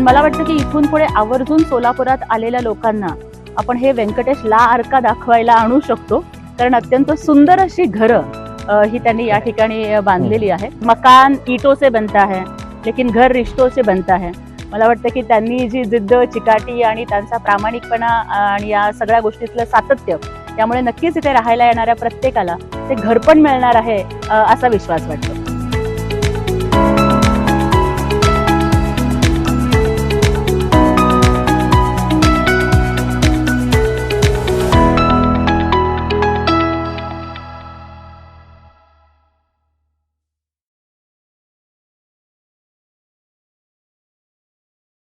मला वाटतं की इथून पुढे आवर्जून सोलापुरात आलेल्या लोकांना आपण हे व्यंकटेश ला अर्का दाखवायला आणू शकतो, कारण अत्यंत सुंदर अशी घरं ही त्यांनी या ठिकाणी बांधलेली आहे. मकान ईटों से बनता है लेकिन घर रिश्तों से बनता है. मला वाटतं की त्यांनी जी जिद्द, चिकाटी आणि त्यांचा प्रामाणिकपणा आणि या सगळ्या गोष्टीतलं सातत्य, त्यामुळे नक्कीच इथे राहायला येणाऱ्या प्रत्येकाला ते घर पण मिळणार आहे असा विश्वास वाटतो.